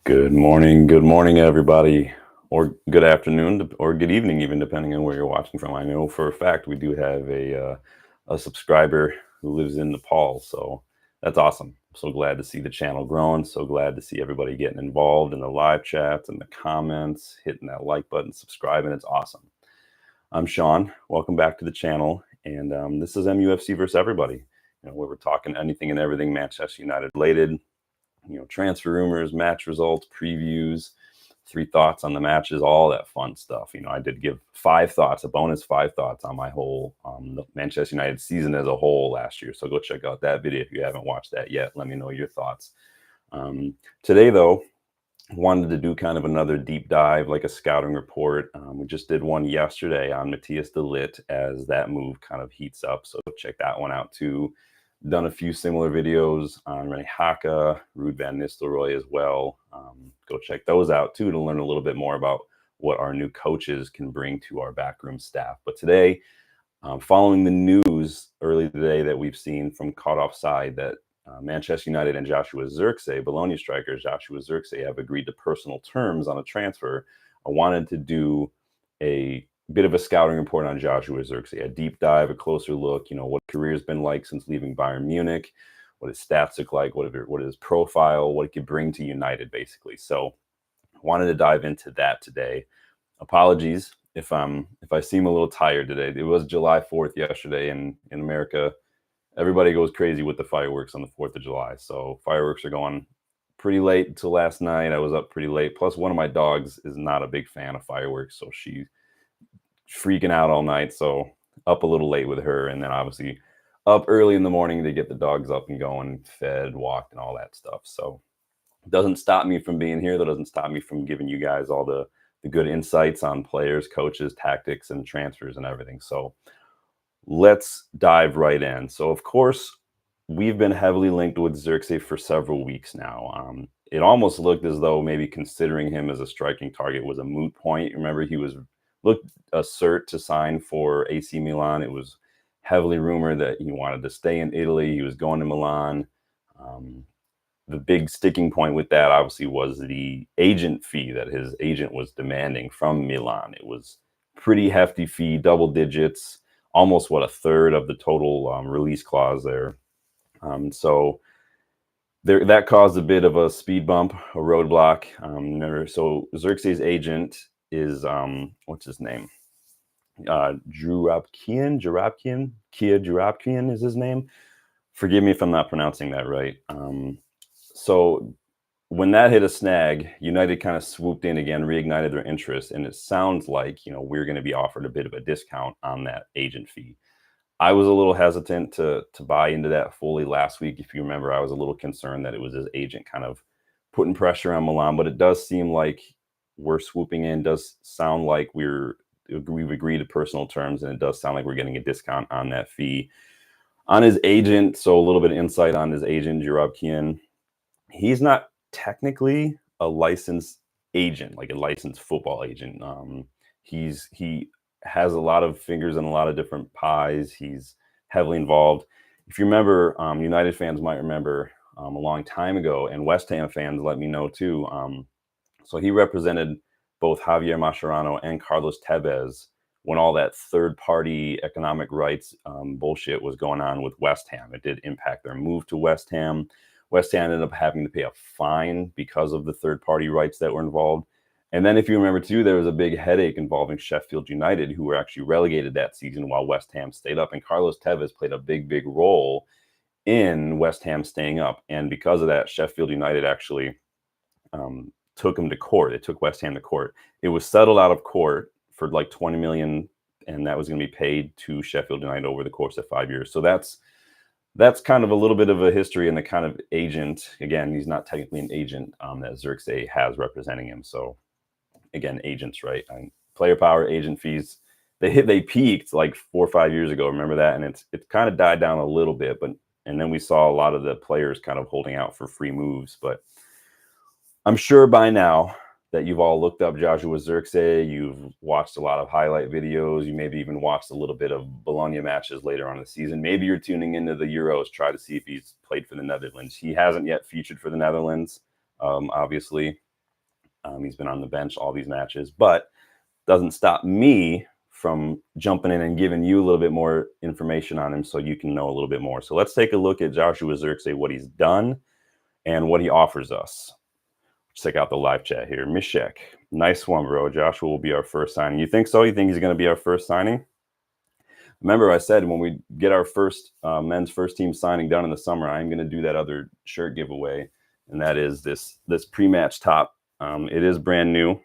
Good morning, everybody, or good afternoon, or good evening, even depending on where you're watching from. I know for a fact we do have a subscriber who lives in Nepal, so that's awesome. I'm so glad to see the channel growing. So glad to see everybody getting involved in the live chats and the comments, hitting that like button, subscribing. It's awesome. I'm Sean. Welcome back to the channel, and this is MUFC versus everybody. Where we're talking anything and everything Manchester United related. Transfer rumors, match results, previews, 3 thoughts on the matches, all that fun stuff. I did give 5 thoughts, a bonus 5 thoughts on my whole the Manchester United season as a whole last year. So go check out that video if you haven't watched that yet. Let me know your thoughts. Today, though, wanted to do kind of another deep dive, like a scouting report. We just did one yesterday on Matthias de Ligt as that move kind of heats up. So check that one out too. Done a few similar videos on Rene Haka, Ruud van Nistelrooy as well. Go check those out too to learn a little bit more about what our new coaches can bring to our backroom staff. But today, following the news early today that we've seen from Caught Offside that Manchester United and Joshua Zirkzee, Bologna striker Joshua Zirkzee, have agreed to personal terms on a transfer, I wanted to do a bit of a scouting report on Joshua Zirkzee, a deep dive, a closer look, what his career's been like since leaving Bayern Munich, what his stats look like, what his profile, what it could bring to United, basically. So I wanted to dive into that today. Apologies if I seem a little tired today. It was July 4th yesterday, and in America, everybody goes crazy with the fireworks on the 4th of July. So fireworks are going pretty late until last night. I was up pretty late. Plus, one of my dogs is not a big fan of fireworks, so she's freaking out all night. So up a little late with her, and then obviously up early in the morning to get the dogs up and going, fed, walked, and all that stuff. So it doesn't stop me from being here. That doesn't stop me from giving you guys all the good insights on players, coaches, tactics, and transfers and everything. So let's dive right in. So, of course, we've been heavily linked with Zirkzee for several weeks now. It almost looked as though maybe considering him as a striking target was a moot point. Remember, he looked a cert to sign for AC Milan. It was heavily rumored that he wanted to stay in Italy. He was going to Milan. The big sticking point with that, obviously, was the agent fee that his agent was demanding from Milan. It was pretty hefty fee, double digits, almost a third of the total release clause there. So that caused a bit of a speed bump, a roadblock. So Zirkzee's agent is what's his name? Kia Jurabkian is his name. Forgive me if I'm not pronouncing that right. So when that hit a snag, United kind of swooped in again, reignited their interest, and it sounds like we're going to be offered a bit of a discount on that agent fee. I was a little hesitant to buy into that fully last week. If you remember, I was a little concerned that it was his agent kind of putting pressure on Milan, but it does seem like we're swooping in. It does sound like we've agreed to personal terms, and it does sound like we're getting a discount on that fee. On his agent, so a little bit of insight on his agent, Jurabkian. He's not technically a licensed agent, like a licensed football agent. He has a lot of fingers in a lot of different pies. He's heavily involved. If you remember, United fans might remember a long time ago, and West Ham fans let me know too. So he represented both Javier Mascherano and Carlos Tevez when all that third-party economic rights bullshit was going on with West Ham. It did impact their move to West Ham. West Ham ended up having to pay a fine because of the third-party rights that were involved. And then if you remember, too, there was a big headache involving Sheffield United, who were actually relegated that season while West Ham stayed up. And Carlos Tevez played a big, big role in West Ham staying up. And because of that, Sheffield United actually took him to court. It took West Ham to court. It was settled out of court for like $20 million, and that was going to be paid to Sheffield United over the course of 5 years. So that's kind of a little bit of a history and the kind of agent. Again, he's not technically an agent that Zirkzee has representing him. So again, agents, right? Player power, agent fees. They peaked like 4 or 5 years ago. Remember that? And it's kind of died down a little bit, and then we saw a lot of the players kind of holding out for free moves. But I'm sure by now that you've all looked up Joshua Zirkzee, you've watched a lot of highlight videos, you maybe even watched a little bit of Bologna matches later on in the season. Maybe you're tuning into the Euros, try to see if he's played for the Netherlands. He hasn't yet featured for the Netherlands, obviously. He's been on the bench all these matches, but doesn't stop me from jumping in and giving you a little bit more information on him so you can know a little bit more. So let's take a look at Joshua Zirkzee, what he's done and what he offers us. Let's check out the live chat here. Mishek, nice one, bro. Joshua will be our first signing. You think so? You think he's going to be our first signing? Remember, I said when we get our first men's first team signing done in the summer, I'm going to do that other shirt giveaway, and that is this pre-match top. It is brand new.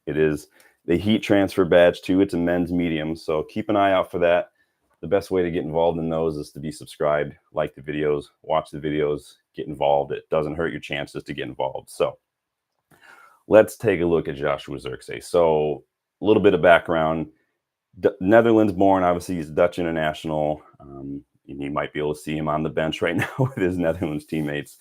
It is the heat transfer badge too. It's a men's medium, so keep an eye out for that. The best way to get involved in those is to be subscribed, like the videos, watch the videos, get involved. It doesn't hurt your chances to get involved. So let's take a look at Joshua Zirkzee. So a little bit of background. Netherlands born, obviously he's Dutch international. You might be able to see him on the bench right now with his Netherlands teammates.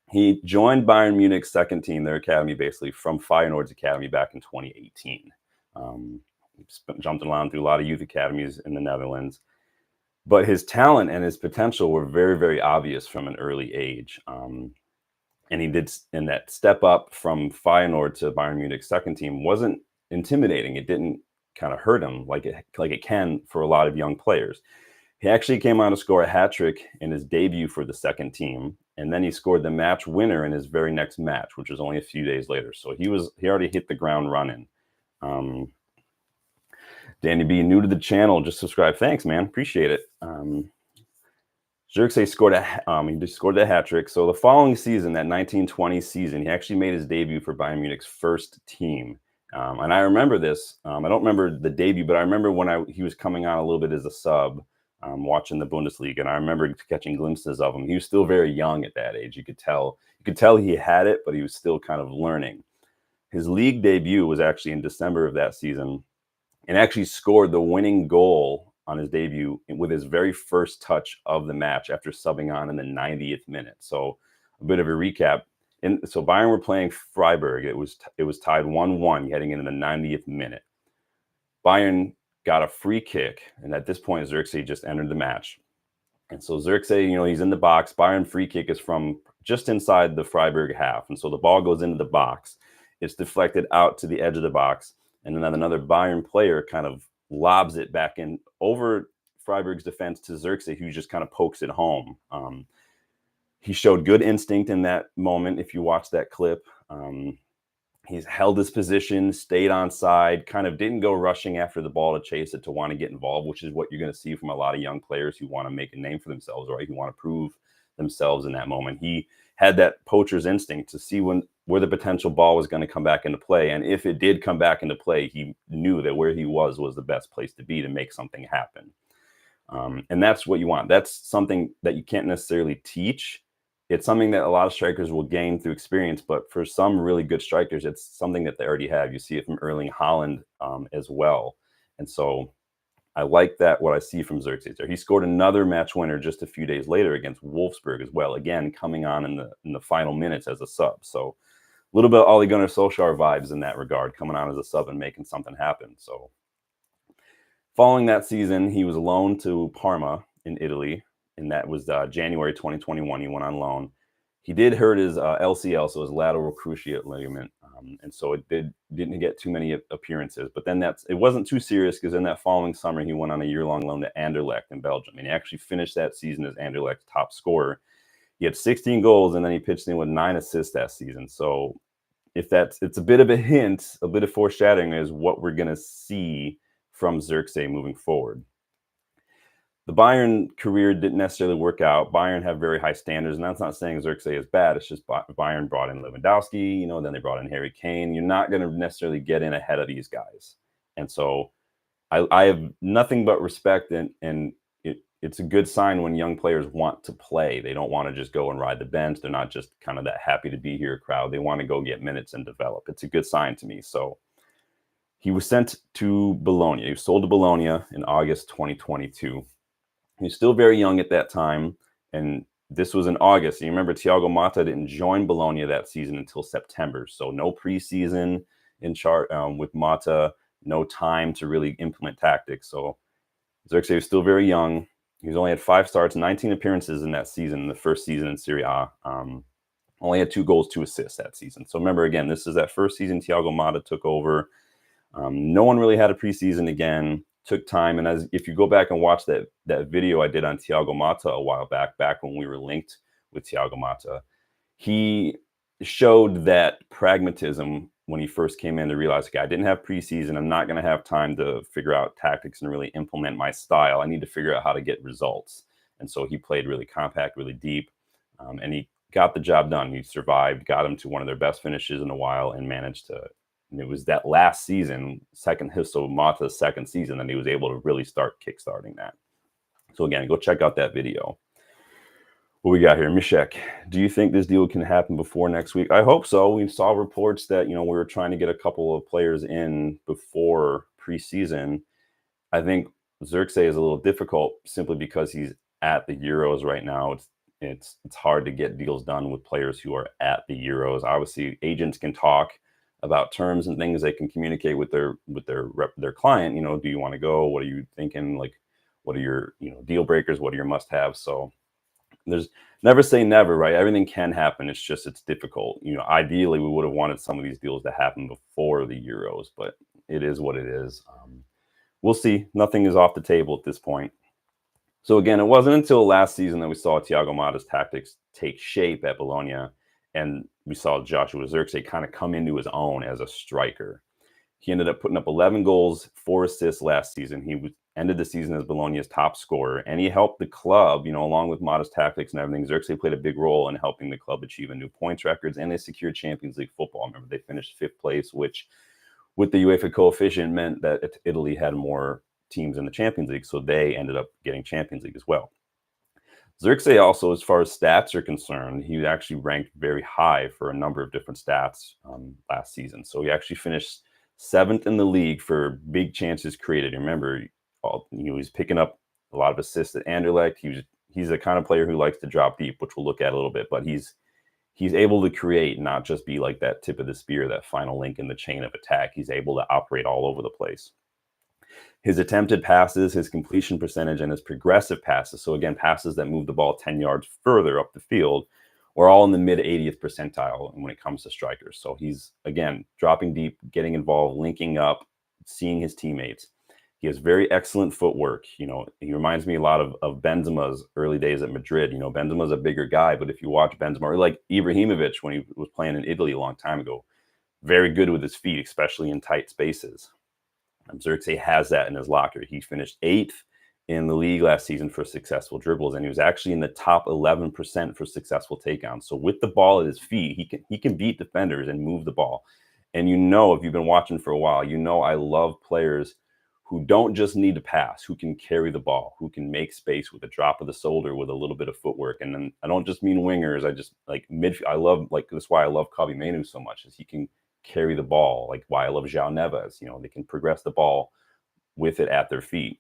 He joined Bayern Munich's second team, their academy, basically from Feyenoord's academy back in 2018. Jumped around through a lot of youth academies in the Netherlands, but his talent and his potential were very, very obvious from an early age. And he did, and that step up from Feyenoord to Bayern Munich's second team wasn't intimidating. It didn't kind of hurt him like it can for a lot of young players. He actually came on to score a hat trick in his debut for the second team, and then he scored the match winner in his very next match, which was only a few days later. So he already hit the ground running. Danny B, new to the channel, just subscribe. Thanks, man, appreciate it. Zirkzee scored a hat trick. So the following season, that 1920 season, he actually made his debut for Bayern Munich's first team. And I remember this. I don't remember the debut, but I remember when he was coming on a little bit as a sub, watching the Bundesliga, and I remember catching glimpses of him. He was still very young at that age. You could tell he had it, but he was still kind of learning. His league debut was actually in December of that season, and actually scored the winning goal on his debut with his very first touch of the match after subbing on in the 90th minute. So a bit of a recap. So Bayern were playing Freiburg. It was tied 1-1 heading into the 90th minute. Bayern got a free kick, and at this point, Zirkzee just entered the match. And so Zirkzee, he's in the box. Bayern free kick is from just inside the Freiburg half, and so the ball goes into the box. It's deflected out to the edge of the box, and then another Bayern player kind of lobs it back in over Freiburg's defense to Zirkzee, who just kind of pokes it home. He showed good instinct in that moment. If you watch that clip, he's held his position, stayed on side, kind of didn't go rushing after the ball to chase it, to want to get involved, which is what you're going to see from a lot of young players who want to make a name for themselves, right? Who want to prove themselves in that moment. He had that poacher's instinct to see where the potential ball was going to come back into play. And if it did come back into play, he knew that where he was the best place to be to make something happen. And that's what you want. That's something that you can't necessarily teach. It's something that a lot of strikers will gain through experience, but for some really good strikers, it's something that they already have. You see it from Erling Haaland as well. And so I like that, what I see from Zirkzee there. He scored another match winner just a few days later against Wolfsburg as well, again, coming on in the final minutes as a sub. So a little bit of Ole Gunnar Solskjaer vibes in that regard, coming on as a sub and making something happen. So following that season, he was loaned to Parma in Italy, and that was January 2021. He went on loan. He did hurt his LCL, so his lateral cruciate ligament, and so it didn't get too many appearances. But then it wasn't too serious, because in that following summer, he went on a year-long loan to Anderlecht in Belgium, and he actually finished that season as Anderlecht's top scorer. He had 16 goals, and then he pitched in with 9 assists that season. So it's a bit of a hint, a bit of foreshadowing is what we're going to see from Zirkzee moving forward. The Bayern career didn't necessarily work out. Bayern have very high standards, and that's not saying Zirkzee is bad. It's just Bayern brought in Lewandowski, then they brought in Harry Kane. You're not going to necessarily get in ahead of these guys. And so I have nothing but respect, and it's a good sign when young players want to play. They don't want to just go and ride the bench. They're not just kind of that happy to be here crowd. They want to go get minutes and develop. It's a good sign to me. So he was sent to Bologna. He was sold to Bologna in August 2022. He's still very young at that time, and this was in August. You remember Thiago Motta didn't join Bologna that season until September, so no preseason with Motta, no time to really implement tactics. So Zirkzee was still very young. He's only had 5 starts, 19 appearances in that season, the first season in Serie A. Only had 2 goals, 2 assists that season. So remember, again, this is that first season Thiago Motta took over. No one really had a preseason again. Took time, and as if you go back and watch that video I did on Thiago Motta a while back when we were linked with Thiago Motta, he showed that pragmatism when he first came in to realize, okay, I didn't have preseason. I'm not going to have time to figure out tactics and really implement my style. I need to figure out how to get results. And so he played really compact, really deep, and he got the job done. He survived, got him to one of their best finishes in a while, and managed to. And it was that last season, so Mata's second season, that he was able to really start kickstarting that. So again, go check out that video. What we got here, Mishek, do you think this deal can happen before next week? I hope so. We saw reports that, we were trying to get a couple of players in before preseason. I think Zirkzee is a little difficult simply because he's at the Euros right now. It's hard to get deals done with players who are at the Euros. Obviously, agents can talk about terms and things. They can communicate with their client. Do you want to go? What are you thinking? Like, what are your deal breakers? What are your must-haves? So there's never say never, right? Everything can happen. It's difficult. Ideally, we would have wanted some of these deals to happen before the Euros, but it is what it is. We'll see. Nothing is off the table at this point. So again, it wasn't until last season that we saw Thiago Motta's tactics take shape at Bologna, and we saw Joshua Zirkzee kind of come into his own as a striker. He ended up putting up 11 goals, 4 assists last season. He ended the season as Bologna's top scorer, and he helped the club, along with Motta's tactics and everything. Zirkzee played a big role in helping the club achieve a new points records, and they secured Champions League football. Remember, they finished 5th place, which with the UEFA coefficient meant that Italy had more teams in the Champions League, so they ended up getting Champions League as well. Zirkzee also, as far as stats are concerned, he actually ranked very high for a number of different stats last season. So he actually finished 7th in the league for big chances created. Remember, he was picking up a lot of assists at Anderlecht. He's the kind of player who likes to drop deep, which we'll look at a little bit, but he's able to create, not just be like that tip of the spear, that final link in the chain of attack. He's able to operate all over the place. His attempted passes, his completion percentage, and his progressive passes, so again, passes that move the ball 10 yards further up the field, were all in the mid 80th percentile when it comes to strikers. So he's, again, dropping deep, getting involved, linking up, seeing his teammates. He has very excellent footwork. He reminds me a lot of Benzema's early days at Madrid. Benzema's a bigger guy, but if you watch Benzema, or like Ibrahimovic when he was playing in Italy a long time ago, very good with his feet, especially in tight spaces. Zirkzee has that in his locker. He finished 8th in the league last season for successful dribbles, and he was actually in the top 11% for successful takedowns. So with the ball at his feet, he can beat defenders and move the ball. And if you've been watching for a while, I love players who don't just need to pass, who can carry the ball, who can make space with a drop of the shoulder with a little bit of footwork. And then I don't just mean wingers. I just like midfield. That's why I love Kobbie Mainoo so much, is he can carry the ball, like why I love João Neves. They can progress the ball with it at their feet.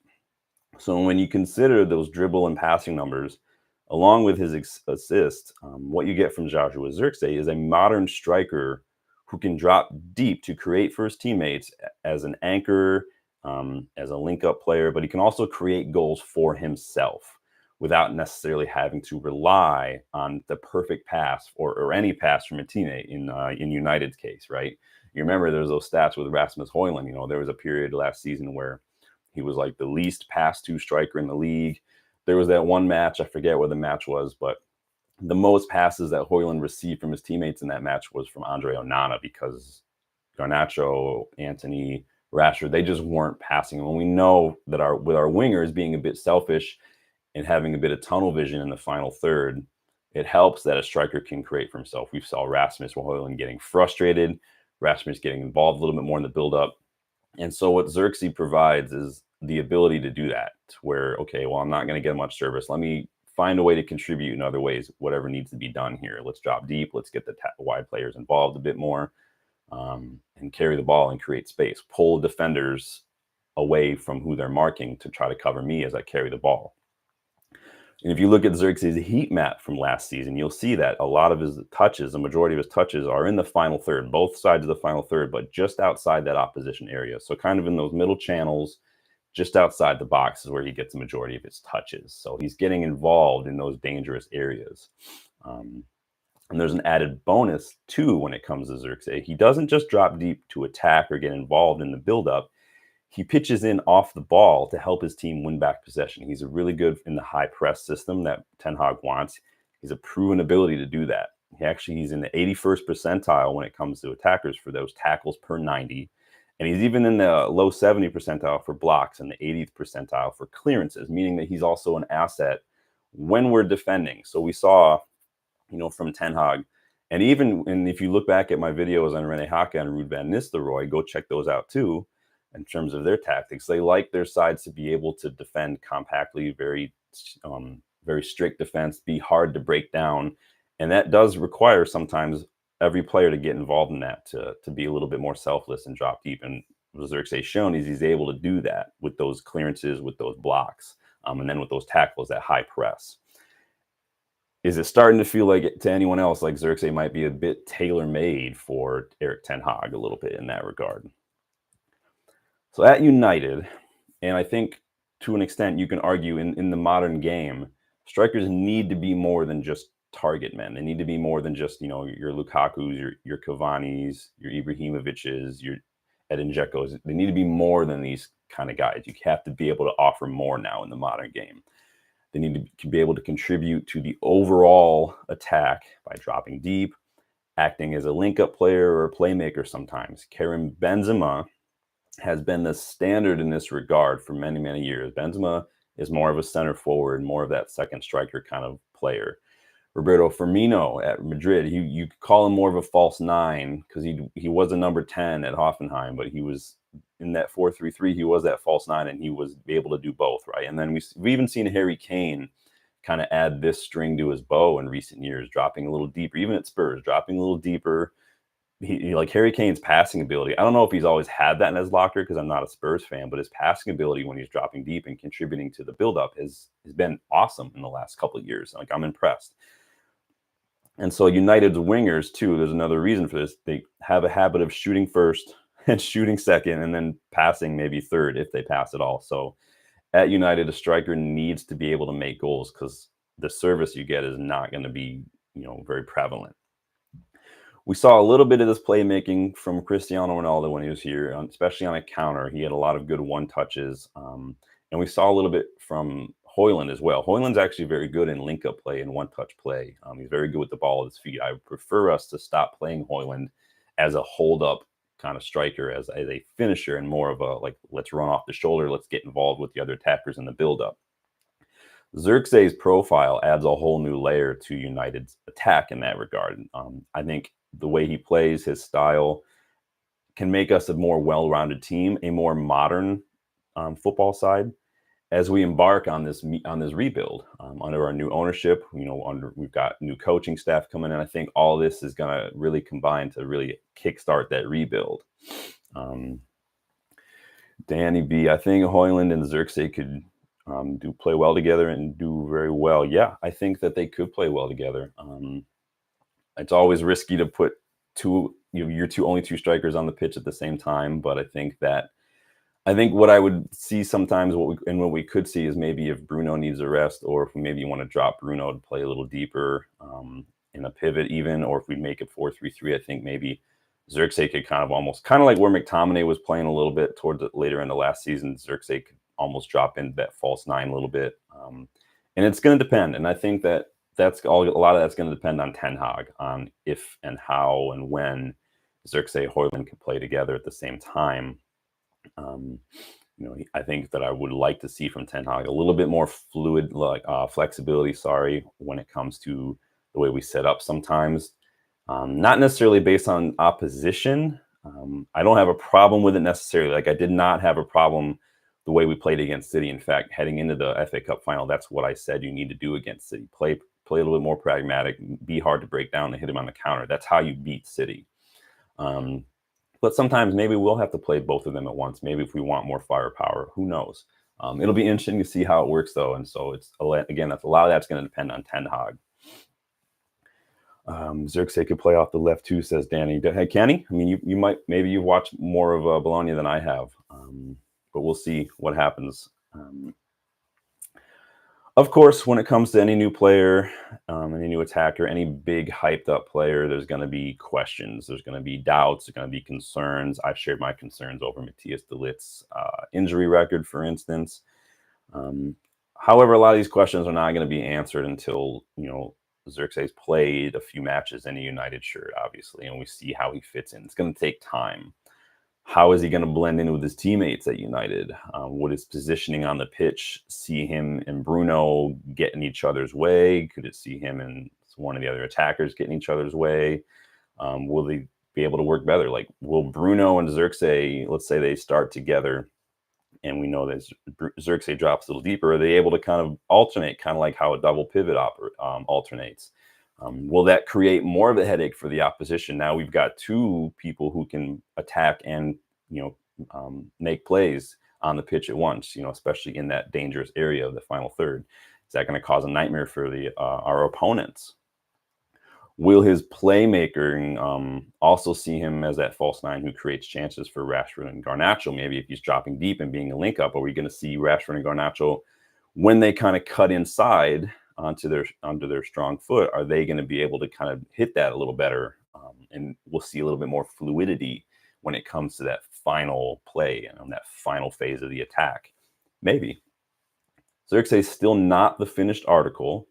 So when you consider those dribble and passing numbers, along with his assist, what you get from Joshua Zirkzee is a modern striker who can drop deep to create for his teammates as an anchor, as a link-up player, but he can also create goals for himself without necessarily having to rely on the perfect pass or any pass from a teammate in United's case, right? You remember there's those stats with Rasmus Højlund. There was a period last season where he was like the least pass-to striker in the league. There was that one match, I forget what the match was, but the most passes that Højlund received from his teammates in that match was from Andre Onana, because Garnacho, Antony, Rashford, they just weren't passing. When we know that with our wingers being a bit selfish and having a bit of tunnel vision in the final third, it helps that a striker can create for himself. We saw Rasmus Højlund getting frustrated, Rasmus getting involved a little bit more in the build-up. And so what Zirkzee provides is the ability to do that, where, okay, well, I'm not going to get much service. Let me find a way to contribute in other ways, whatever needs to be done here. Let's drop deep. Let's get the wide players involved a bit more, and carry the ball and create space. Pull defenders away from who they're marking to try to cover me as I carry the ball. And if you look at Zirkzee's heat map from last season, you'll see that a lot of his touches, the majority of his touches, are in the final third, both sides of the final third, but just outside that opposition area. So kind of in those middle channels, just outside the box is where he gets the majority of his touches. So he's getting involved in those dangerous areas. And there's an added bonus too when it comes to Zirkzee. He doesn't just drop deep to attack or get involved in the buildup. He pitches in off the ball to help his team win back possession. He's a really good in the high press system that Ten Hag wants. He's a proven ability to do that. He's in the 81st percentile when it comes to attackers for those tackles per 90. And he's even in the low 70 percentile for blocks and the 80th percentile for clearances, meaning that he's also an asset when we're defending. So we saw, from Ten Hag, and if you look back at my videos on Rene Haka and Ruud van Nistelrooy, go check those out too. In terms of their tactics, they like their sides to be able to defend compactly, very strict defense, be hard to break down, and that does require sometimes every player to get involved in that to be a little bit more selfless and drop deep. And what Zirkzee shown is he's able to do that with those clearances, with those blocks, and then with those tackles, that high press. Is it starting to feel like to anyone else like Zirkzee might be a bit tailor-made for Erik ten Hag a little bit in that regard? So at United, and I think to an extent you can argue in the modern game, strikers need to be more than just target men. They need to be more than just, your Lukaku's, your Cavani's, your Ibrahimovich's, your Edin Dzeko's. They need to be more than these kind of guys. You have to be able to offer more now in the modern game. They need to be able to contribute to the overall attack by dropping deep, acting as a link-up player or a playmaker sometimes. Karim Benzema has been the standard in this regard for many, many years. Benzema is more of a center forward, more of that second striker kind of player. Roberto Firmino at Madrid, you could call him more of a false nine because he was a number 10 at Hoffenheim, but he was in that 4-3-3, he was that false nine, and he was able to do both, right? And then we've even seen Harry Kane kind of add this string to his bow in recent years, dropping a little deeper, even at Spurs, dropping a little deeper. He like Harry Kane's passing ability. I don't know if he's always had that in his locker because I'm not a Spurs fan, but his passing ability when he's dropping deep and contributing to the buildup has been awesome in the last couple of years. Like, I'm impressed. And so United's wingers too, there's another reason for this. They have a habit of shooting first and shooting second and then passing maybe third if they pass at all. So at United, a striker needs to be able to make goals because the service you get is not going to be, very prevalent. We saw a little bit of this playmaking from Cristiano Ronaldo when he was here, especially on a counter. He had a lot of good one-touches. And we saw a little bit from Højlund as well. Højlund's actually very good in link-up play and one-touch play. He's very good with the ball at his feet. I would prefer us to stop playing Højlund as a hold-up kind of striker, as a finisher, and more of a, let's run off the shoulder, let's get involved with the other attackers in the build-up. Zirkzee's profile adds a whole new layer to United's attack in that regard. I think the way he plays, his style, can make us a more well-rounded team, a more modern football side as we embark on this rebuild under our new ownership. We've got new coaching staff coming in. I think all this is going to really combine to really kickstart that rebuild. Danny B, I think Højlund and Zirkzee could play well together and do very well. Yeah, I think that they could play well together. It's always risky to put your only two strikers on the pitch at the same time, but I think what I would see sometimes, what we could see is maybe if Bruno needs a rest, or if we maybe want to drop Bruno to play a little deeper in a pivot even, or if we make it 4-3-3, I think maybe Zirkzee could kind of like where McTominay was playing a little bit towards the later in the last season, Zirkzee could almost drop into that false nine a little bit. And it's going to depend. And I think a lot of that's going to depend on Ten Hag, on if and how and when Zirkzee and Højlund can play together at the same time. I think that I would like to see from Ten Hag a little bit more fluid, flexibility, when it comes to the way we set up sometimes. Not necessarily based on opposition. I don't have a problem with it necessarily. I did not have a problem the way we played against City. In fact, heading into the FA Cup final, that's what I said you need to do against City. Play a little bit more pragmatic, be hard to break down and hit him on the counter. That's how you beat City. But sometimes maybe we'll have to play both of them at once. Maybe if we want more firepower, who knows? It'll be interesting to see how it works, though. And so that's a lot of that's going to depend on Ten Hag. Zirkzee could play off the left too, says Danny. Hey, Kenny, I mean, you've watched more of Bologna than I have, but we'll see what happens. Of course, when it comes to any new player, any new attacker, any big hyped up player, there's going to be questions. There's going to be doubts. There's going to be concerns. I've shared my concerns over Matthias de Ligt's injury record, for instance. Um, However, a lot of these questions are not going to be answered until, Zirkzee's played a few matches in a United shirt, obviously, and we see how he fits in. It's going to take time. How is he going to blend in with his teammates at United? Would his positioning on the pitch see him and Bruno get in each other's way? Could it see him and one of the other attackers get in each other's way? Will they be able to work better? Like, will Bruno and Zirkzee, let's say they start together, and we know that Zirkzee drops a little deeper, are they able to kind of alternate, kind of like how a double pivot alternates? Will that create more of a headache for the opposition? Now we've got two people who can attack and make plays on the pitch at once, especially in that dangerous area of the final third. Is that going to cause a nightmare for our opponents? Will his playmaker also see him as that false nine who creates chances for Rashford and Garnacho? Maybe if he's dropping deep and being a link up, are we going to see Rashford and Garnacho when they kind of cut inside onto their strong foot? Are they going to be able to kind of hit that a little better? And we'll see a little bit more fluidity when it comes to that final play and on that final phase of the attack. Maybe. Zirkzee is still not the finished article.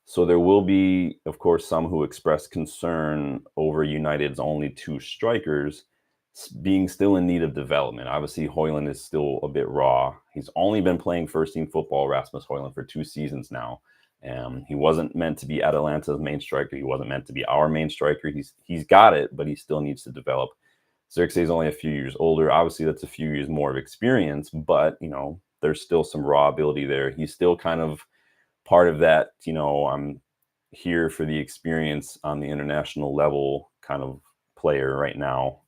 So there will be, of course, some who express concern over United's only two strikers being still in need of development. Obviously, Højlund is still a bit raw. He's only been playing first-team football, Rasmus Højlund, for 2 seasons now. He wasn't meant to be Atalanta's main striker. He wasn't meant to be our main striker. He's got it, but he still needs to develop. Zirkzee is only a few years older. Obviously, that's a few years more of experience, but, there's still some raw ability there. He's still kind of part of that, I'm here for the experience on the international level kind of player right now.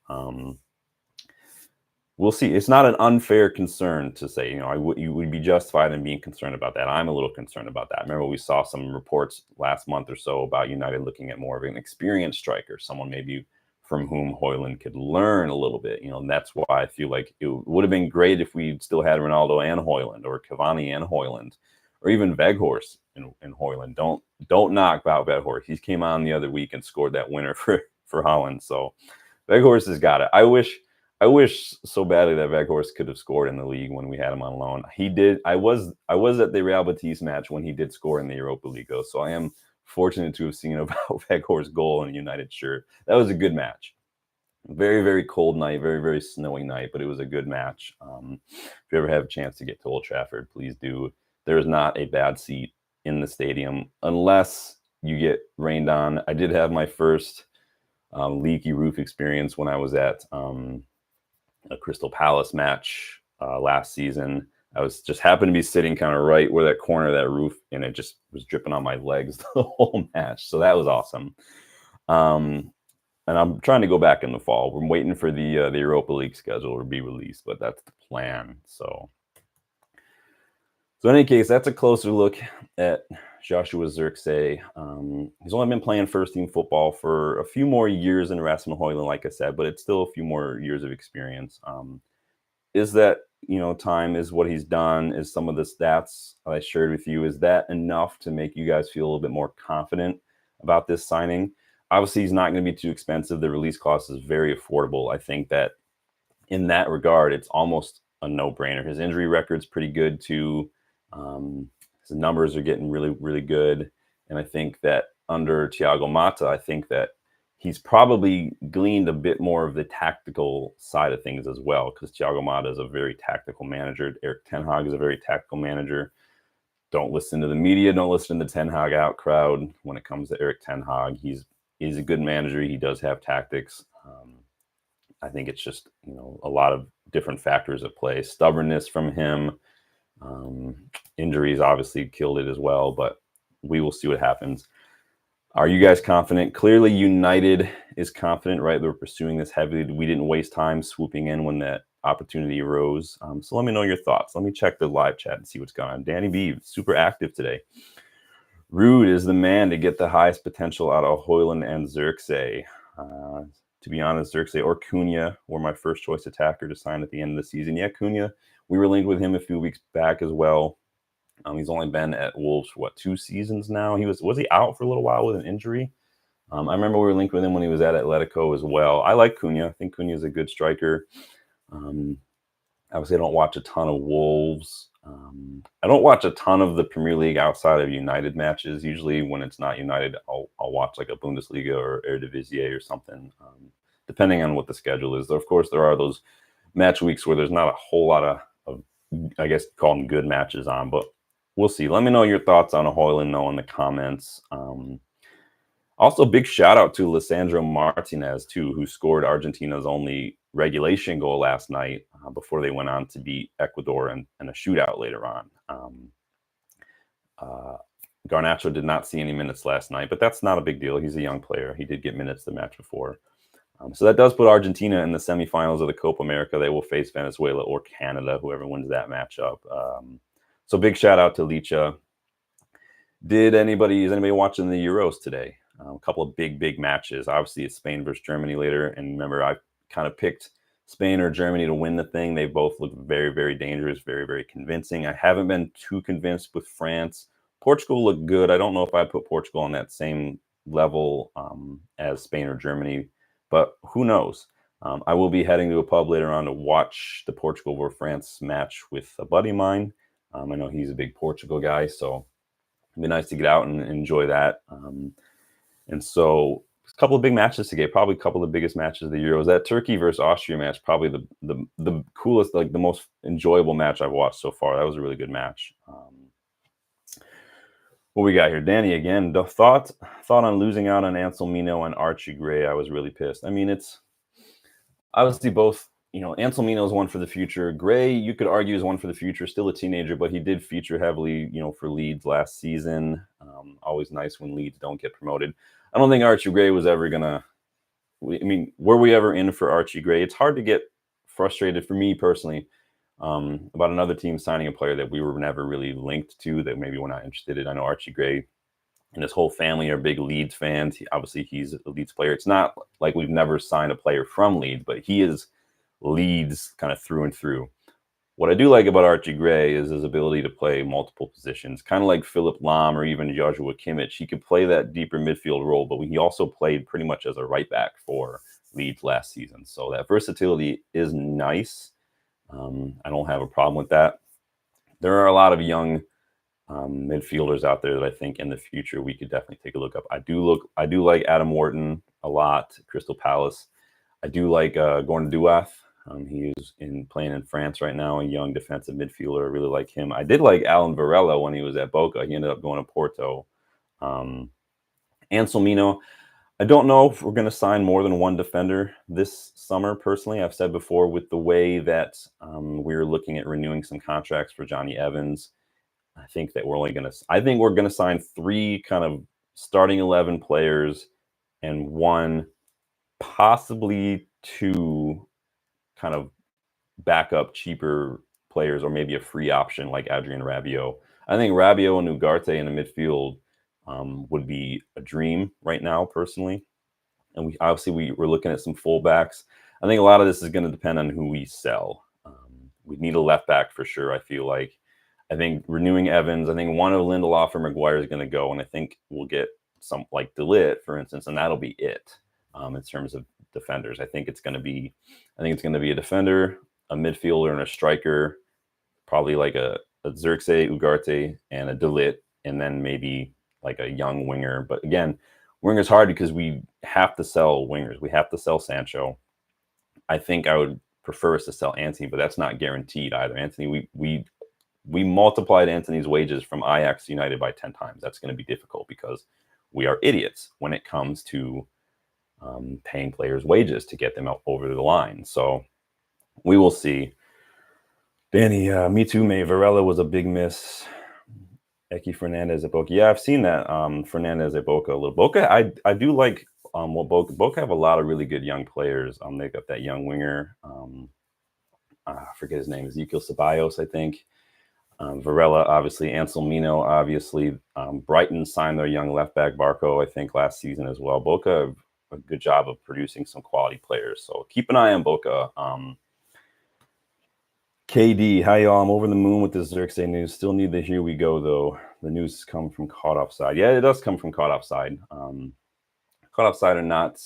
We'll see. It's not an unfair concern to say, you would be justified in being concerned about that. I'm a little concerned about that. Remember, we saw some reports last month or so about United looking at more of an experienced striker, someone maybe from whom Højlund could learn a little bit. And that's why I feel like it would have been great if we still had Ronaldo and Højlund, or Cavani and Højlund, or even Weghorst and Højlund. Don't knock about Weghorst. He came on the other week and scored that winner for Holland. So Weghorst has got it. I wish so badly that Weghorst could have scored in the league when we had him on loan. He did. I was at the Real Betis match when he did score in the Europa League, though. So I am fortunate to have seen about Weghorst's goal in a United shirt. That was a good match. Very, very cold night, very, very snowy night, but it was a good match. If you ever have a chance to get to Old Trafford, please do. There is not a bad seat in the stadium unless you get rained on. I did have my first leaky roof experience when I was at a Crystal Palace match last season. I was just happened to be sitting kind of right where that corner of that roof, and it just was dripping on my legs the whole match. So that was awesome. And I'm trying to go back in the fall. We're waiting for the Europa League schedule to be released, but that's the plan. So in any case, that's a closer look at Joshua Zirkzee. He's only been playing first-team football for a few more years than Rasmus Højlund, like I said, but it's still a few more years of experience. Is that, time is what he's done, is some of the stats I shared with you, is that enough to make you guys feel a little bit more confident about this signing? Obviously, he's not going to be too expensive. The release cost is very affordable. I think that in that regard, it's almost a no-brainer. His injury record's pretty good, too. His numbers are getting really, really good. And I think that under Thiago Motta, I think that he's probably gleaned a bit more of the tactical side of things as well, because Thiago Motta is a very tactical manager. Erik ten Hag is a very tactical manager. Don't listen to the media. Don't listen to the Ten Hag out crowd when it comes to Erik ten Hag. He's a good manager. He does have tactics. I think it's just, a lot of different factors at play. Stubbornness from him. Injuries obviously killed it as well, but we will see what happens. Are you guys confident? Clearly, United is confident, right? They're pursuing this heavily. We didn't waste time swooping in when that opportunity arose. So let me know your thoughts. Let me check the live chat and see what's going on. Danny B, super active today. Ruud is the man to get the highest potential out of Højlund and Zirkzee. To be honest, Zirkzee or Cunha were my first choice attacker to sign at the end of the season. Yeah, Cunha, we were linked with him a few weeks back as well. He's only been at Wolves for 2 seasons now. Was he out for a little while with an injury? I remember we were linked with him when he was at Atletico as well. I like Cunha. I think Cunha is a good striker. Obviously, I don't watch a ton of Wolves. I don't watch a ton of the Premier League outside of United matches. Usually, when it's not United, I'll watch like a Bundesliga or Eredivisie or something, depending on what the schedule is. Of course, there are those match weeks where there's not a whole lot of I guess, call them good matches on, but we'll see. Let me know your thoughts on Højlund in the comments. Also, big shout out to Lisandro Martinez, too, who scored Argentina's only regulation goal last night before they went on to beat Ecuador in a shootout later on. Garnacho did not see any minutes last night, but that's not a big deal. He's a young player. He did get minutes the match before. So that does put Argentina in the semifinals of the Copa America. They will face Venezuela or Canada, whoever wins that matchup. So big shout out to Licha. Is anybody watching the Euros today? A couple of big matches. Obviously, it's Spain versus Germany later. And remember, I kind of picked Spain or Germany to win the thing. They both look very, very dangerous, very, very convincing. I haven't been too convinced with France. Portugal looked good. I don't know if I'd put Portugal on that same level as Spain or Germany, but who knows? I will be heading to a pub later on to watch the Portugal versus France match with a buddy of mine. I know he's a big Portugal guy, so it'd be nice to get out and enjoy that. And so a couple of big matches to get, probably a couple of the biggest matches of the Euros. That Turkey versus Austria match, probably the coolest, like the most enjoyable match I've watched so far. That was a really good match. What we got here? Danny again. The thought on losing out on Anselmino and Archie Gray. I was really pissed. I mean, it's obviously both, Anselmino is one for the future. Gray, you could argue, is one for the future, still a teenager, but he did feature heavily, for Leeds last season. Always nice when Leeds don't get promoted. I don't think Archie Gray was ever were we ever in for Archie Gray? It's hard to get frustrated, for me personally, about another team signing a player that we were never really linked to, that maybe we're not interested in. I know Archie Gray and his whole family are big Leeds fans. He's a Leeds player. It's not like we've never signed a player from Leeds, but he is Leeds kind of through and through. What I do like about Archie Gray is his ability to play multiple positions, kind of like Philip Lahm or even Joshua Kimmich. He could play that deeper midfield role, but he also played pretty much as a right back for Leeds last season. So that versatility is nice. I don't have a problem with that. There are a lot of young midfielders out there that I think in the future we could definitely take a look up. I do like Adam Wharton a lot, Crystal Palace. I do like Gordon Duath. He is playing in France right now, a young defensive midfielder. I really like him. I did like Alan Varela when he was at Boca. He ended up going to Porto. Anselmino, I don't know if we're going to sign more than one defender this summer, personally. I've said before, with the way that we're looking at renewing some contracts for Johnny Evans, I think we're going to sign 3 kind of starting 11 players and 1, possibly 2 kind of backup cheaper players, or maybe a free option like Adrian Rabiot. I think Rabiot and Ugarte in the midfield would be a dream right now, personally. And we're looking at some fullbacks. I think a lot of this is going to depend on who we sell. We need a left back for sure. I think renewing Evans, I think one of Lindelof or Maguire is going to go, and I think we'll get some like De Ligt, for instance, and that'll be it in terms of defenders. I think it's going to be a defender, a midfielder, and a striker, probably like a Zirkzee, Ugarte, and a De Ligt, and then maybe like a young winger. But again, winger's hard because we have to sell wingers. We have to sell Sancho. I think I would prefer us to sell Antony, but that's not guaranteed either. Antony, we multiplied Antony's wages from Ajax to United by 10 times. That's going to be difficult because we are idiots when it comes to paying players wages to get them over the line. So we will see. Danny, me too, mate. Varela was a big miss. Eki Fernandez at Boca. Yeah, I've seen that. Fernandez at Boca a little. Boca, I do like Boca have a lot of really good young players. They got that young winger. I forget his name, Ezequiel Ceballos, I think. Varela, obviously. Anselmino, obviously. Brighton signed their young left back Barco, I think, last season as well. Boca a good job of producing some quality players. So keep an eye on Boca. KD, hi y'all. I'm over the moon with this Zirkzee news. Still need the here we go though. The news has come from caught offside. Yeah, it does come from caught offside. Caught offside are not.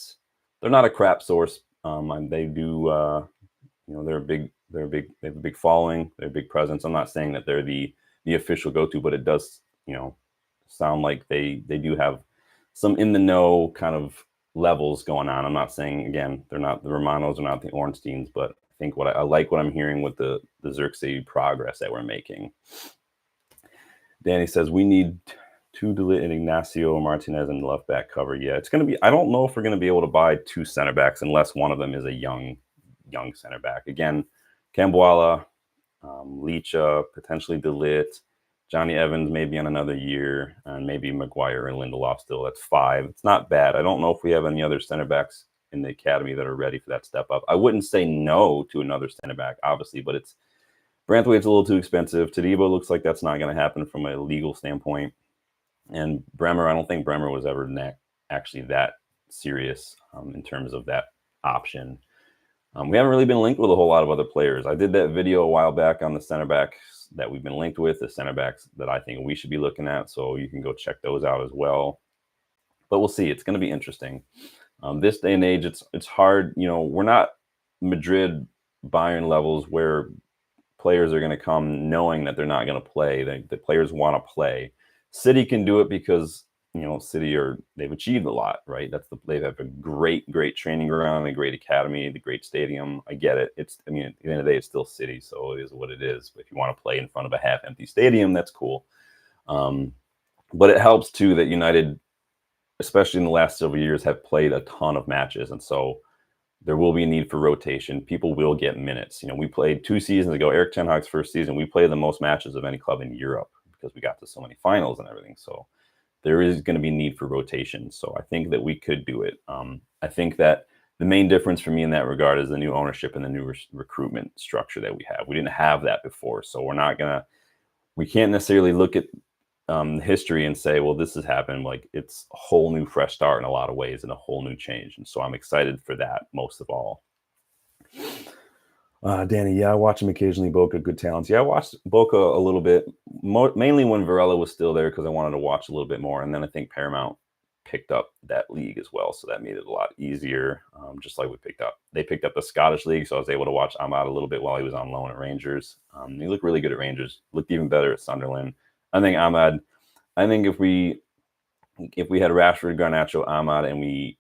They're not a crap source. And they do. They're big. They have a big following. They're a big presence. I'm not saying that they're the official go-to, but it does sound like they do have some in the know kind of levels going on. I'm not saying, again, they're not the Romanos or not the Ornsteins, but I think I like what I'm hearing with the Zirkzee progress that we're making. Danny says we need two Delit and Ignacio Martinez and left back cover. Yeah, it's going to be. I don't know if we're going to be able to buy two center backs unless one of them is a young center back. Again, Cambuala, Licha, potentially Delit, Johnny Evans maybe on another year, and maybe Maguire and Lindelof still. That's 5. It's not bad. I don't know if we have any other center backs in the academy that are ready for that step up. I wouldn't say no to another center back, obviously, but it's Branthwaite's a little too expensive. Todibo looks like that's not going to happen from a legal standpoint. And Bremer, I don't think Bremer was ever actually that serious in terms of that option. We haven't really been linked with a whole lot of other players. I did that video a while back on the center backs that we've been linked with, the center backs that I think we should be looking at. So you can go check those out as well. But we'll see. It's going to be interesting. This day and age, it's hard. We're not Madrid, Bayern levels where players are going to come knowing that they're not going to play. The players want to play. City can do it because City they've achieved a lot, right? They have a great training ground, a great academy, the great stadium. I get it. At the end of the day, it's still City, so it is what it is. But if you want to play in front of a half-empty stadium, that's cool. But it helps too that United, especially in the last several years, have played a ton of matches, and so there will be a need for rotation. People will get minutes. We played 2 seasons ago, Eric Ten Hag's first season. We played the most matches of any club in Europe because we got to so many finals and everything. So there is going to be need for rotation. So I think that we could do it. I think that the main difference for me in that regard is the new ownership and the new recruitment structure that we have. We didn't have that before. So we can't necessarily look at history and say, well, this has happened. Like, it's a whole new fresh start in a lot of ways and a whole new change. And so I'm excited for that most of all. Danny, yeah, I watch him occasionally. Boca, good talents. Yeah, I watched Boca a little bit, mainly when Varela was still there because I wanted to watch a little bit more. And then I think Paramount picked up that league as well, so that made it a lot easier. Just like they picked up the Scottish league, so I was able to watch Ahmad a little bit while he was on loan at Rangers. He looked really good at Rangers. Looked even better at Sunderland. I think Ahmad. I think if we had Rashford, Garnacho, Ahmad, and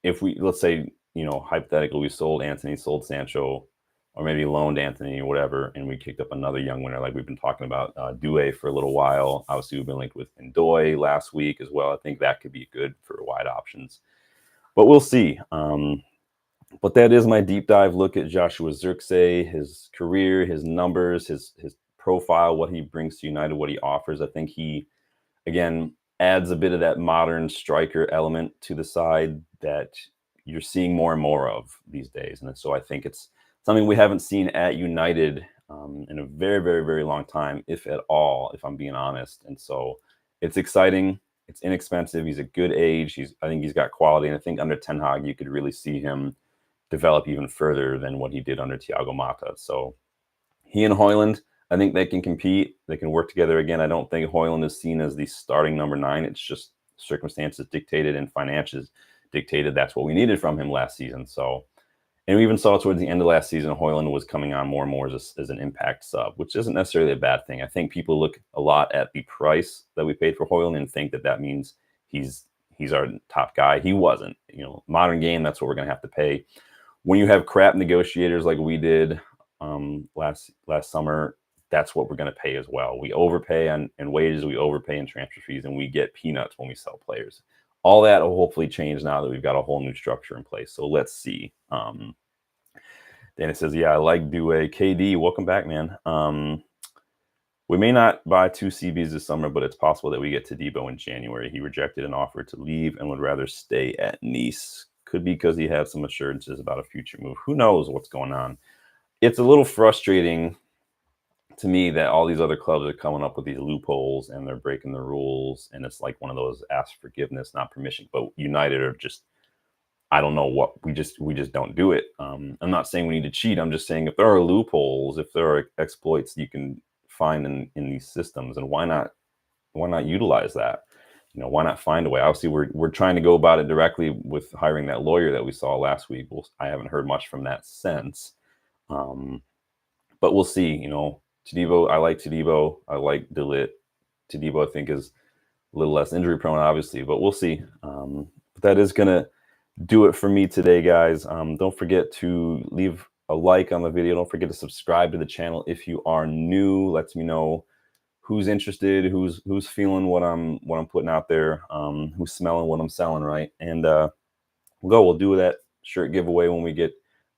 if we let's say hypothetically we sold Anthony, sold Sancho, or maybe loaned Anthony or whatever, and we kicked up another young winner like we've been talking about, Doué for a little while. Obviously, we've been linked with Ndoye last week as well. I think that could be good for wide options. But we'll see. But that is my deep dive look at Joshua Zirkzee, his career, his numbers, his profile, what he brings to United, what he offers. I think he, again, adds a bit of that modern striker element to the side that you're seeing more and more of these days. And so I think it's something we haven't seen at United in a very, very, very long time, if at all, if I'm being honest. And so it's exciting. It's inexpensive. He's a good age. I think he's got quality. And I think under Ten Hag, you could really see him develop even further than what he did under Thiago Motta. So he and Højlund, I think they can compete. They can work together again. I don't think Højlund is seen as the starting number 9. It's just circumstances dictated and finances dictated. That's what we needed from him last season. So, and we even saw towards the end of last season, Højlund was coming on more and more as an impact sub, which isn't necessarily a bad thing. I think people look a lot at the price that we paid for Højlund and think that means he's our top guy. He wasn't. Modern game, that's what we're going to have to pay. When you have crap negotiators like we did last summer, that's what we're going to pay as well. We overpay on wages, we overpay in transfer fees, and we get peanuts when we sell players. All that will hopefully change now that we've got a whole new structure in place. So let's see. Danny says, yeah, I like Doué. KD, welcome back, man. We may not buy 2 CBs this summer, but it's possible that we get Todibo in January. He rejected an offer to leave and would rather stay at Nice. Could be because he had some assurances about a future move. Who knows what's going on? It's a little frustrating to me that all these other clubs are coming up with these loopholes and they're breaking the rules. And it's like one of those ask forgiveness, not permission. But United are just I don't know what we just don't do it. I'm not saying we need to cheat. I'm just saying if there are loopholes, if there are exploits you can find in these systems, and why not utilize that? You know, why not find a way? Obviously, we're trying to go about it directly with hiring that lawyer that we saw last week. I haven't heard much from that since, um, but we'll see. You know, Todibo, I like Todibo. I like Delit. Todibo, I think, is a little less injury prone, obviously, but we'll see. But that is gonna do it for me today, guys. Don't forget to leave a like on the video. Don't forget to subscribe to the channel if you are new. Lets me know who's interested, who's feeling what I'm putting out there, who's smelling what I'm selling, right? And we'll do that shirt giveaway when we get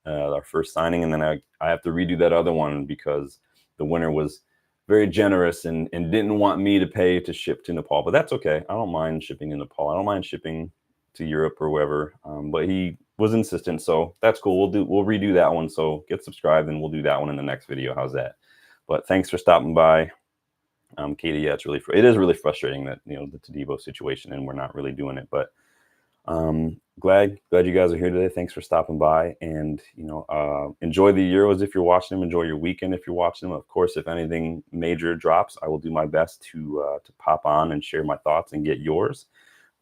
our first signing, and then I have to redo that other one because the winner was very generous and didn't want me to pay to ship to Nepal, but that's okay. I don't mind shipping to Nepal. I don't mind shipping to Europe or wherever, but he was insistent, so that's cool. We'll redo that one. So get subscribed, and we'll do that one in the next video. How's that? But thanks for stopping by. Katie, yeah, it is really frustrating that, you know, the Todibo situation and we're not really doing it, but glad you guys are here today. Thanks for stopping by, and you know, enjoy the Euros if you're watching them. Enjoy your weekend if you're watching them. Of course, if anything major drops, I will do my best to pop on and share my thoughts and get yours.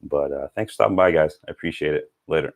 But thanks for stopping by, guys. I appreciate it. Later.